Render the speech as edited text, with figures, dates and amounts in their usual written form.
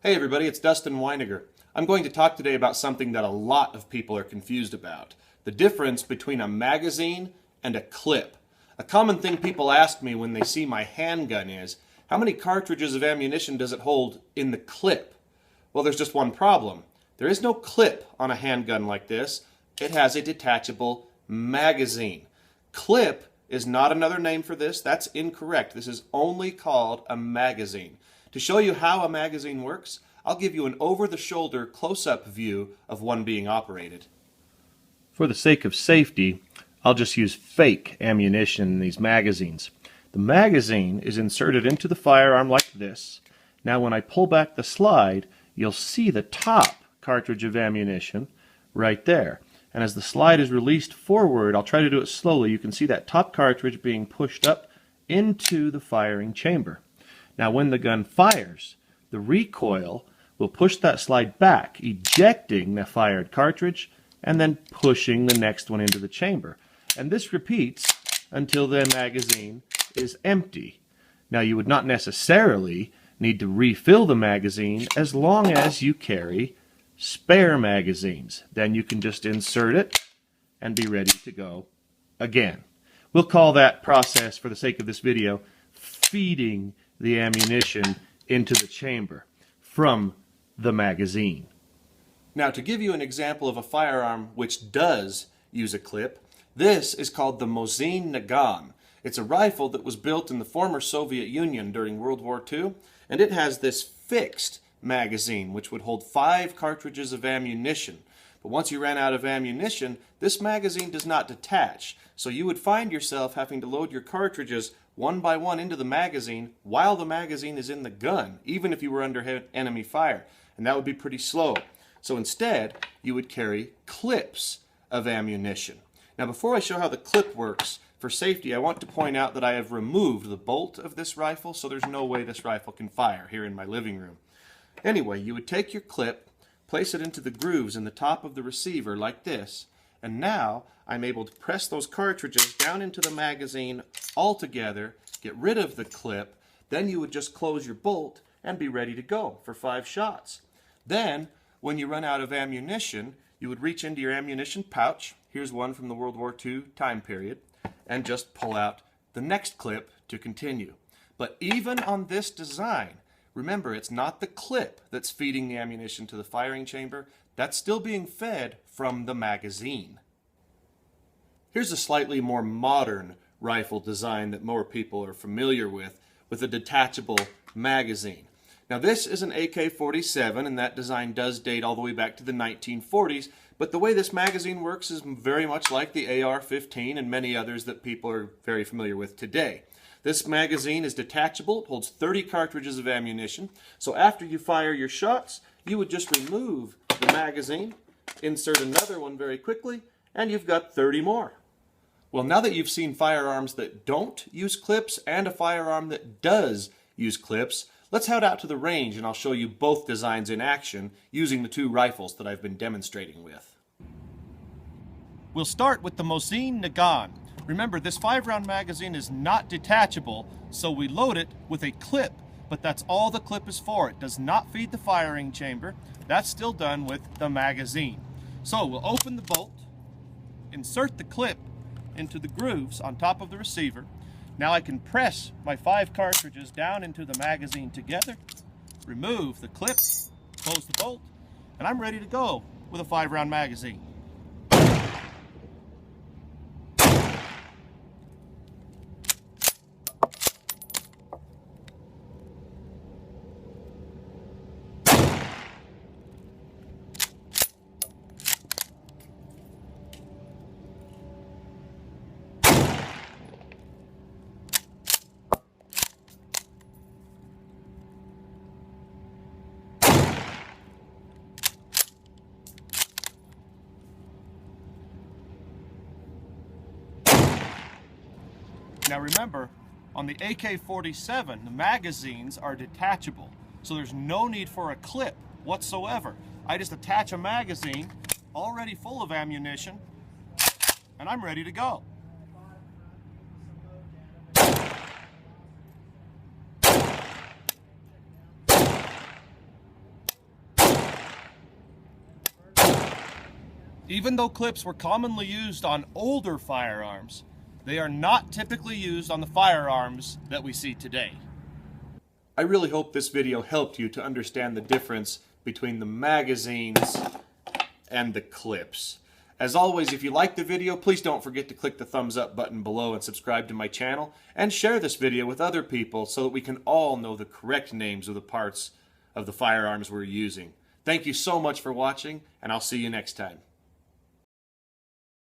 Hey everybody, it's Dustin Weiniger. I'm going to talk today about something that a lot of people are confused about. The difference between a magazine and a clip. A common thing people ask me when they see my handgun is, how many cartridges of ammunition does it hold in the clip? Well, there's just one problem. There is no clip on a handgun like this. It has a detachable magazine. Clip is not another name for this. That's incorrect. This is only called a magazine. To show you how a magazine works, I'll give you an over-the-shoulder close-up view of one being operated. For the sake of safety, I'll just use fake ammunition in these magazines. The magazine is inserted into the firearm like this. Now when I pull back the slide, you'll see the top cartridge of ammunition right there. And as the slide is released forward, I'll try to do it slowly, you can see that top cartridge being pushed up into the firing chamber. Now when the gun fires, the recoil will push that slide back, ejecting the fired cartridge and then pushing the next one into the chamber. And this repeats until the magazine is empty. Now you would not necessarily need to refill the magazine as long as you carry spare magazines. Then you can just insert it and be ready to go again. We'll call that process, for the sake of this video, feeding the ammunition into the chamber from the magazine. Now, to give you an example of a firearm which does use a clip, this is called the Handgun. It's a rifle that was built in the former Soviet Union during World War II, and it has this fixed magazine which would hold 5 cartridges of ammunition. But once you ran out of ammunition, this magazine does not detach, so you would find yourself having to load your cartridges one by one into the magazine while the magazine is in the gun, even if you were under enemy fire, and that would be pretty slow. So instead, you would carry clips of ammunition. Now before I show how the clip works, for safety, I want to point out that I have removed the bolt of this rifle, so there's no way this rifle can fire here in my living room. Anyway, you would take your clip, place it into the grooves in the top of the receiver like this, and now I'm able to press those cartridges down into the magazine all together, get rid of the clip, then you would just close your bolt and be ready to go for 5 shots. Then, when you run out of ammunition, you would reach into your ammunition pouch, here's one from the World War II time period, and just pull out the next clip to continue. But even on this design, remember, it's not the clip that's feeding the ammunition to the firing chamber. That's still being fed from the magazine. Here's a slightly more modern rifle design that more people are familiar with a detachable magazine. Now this is an AK-47, and that design does date all the way back to the 1940s, but the way this magazine works is very much like the AR-15 and many others that people are very familiar with today. This magazine is detachable, it holds 30 cartridges of ammunition, so after you fire your shots, you would just remove the magazine, insert another one very quickly, and you've got 30 more. Well, now that you've seen firearms that don't use clips and a firearm that does use clips, let's head out to the range and I'll show you both designs in action using the 2 rifles that I've been demonstrating with. We'll start with the Handgun. Remember, this 5-round magazine is not detachable, so we load it with a clip, but that's all the clip is for. It does not feed the firing chamber. That's still done with the magazine. So we'll open the bolt, insert the clip into the grooves on top of the receiver. Now I can press my 5 cartridges down into the magazine together, remove the clip, close the bolt, and I'm ready to go with a 5-round magazine. Now remember, on the AK-47, the magazines are detachable, so there's no need for a clip whatsoever. I just attach a magazine already full of ammunition, and I'm ready to go. Even though clips were commonly used on older firearms, they are not typically used on the firearms that we see today. I really hope this video helped you to understand the difference between the magazines and the clips. As always, if you liked the video, please don't forget to click the thumbs up button below and subscribe to my channel, and share this video with other people so that we can all know the correct names of the parts of the firearms we're using. Thank you so much for watching, and I'll see you next time.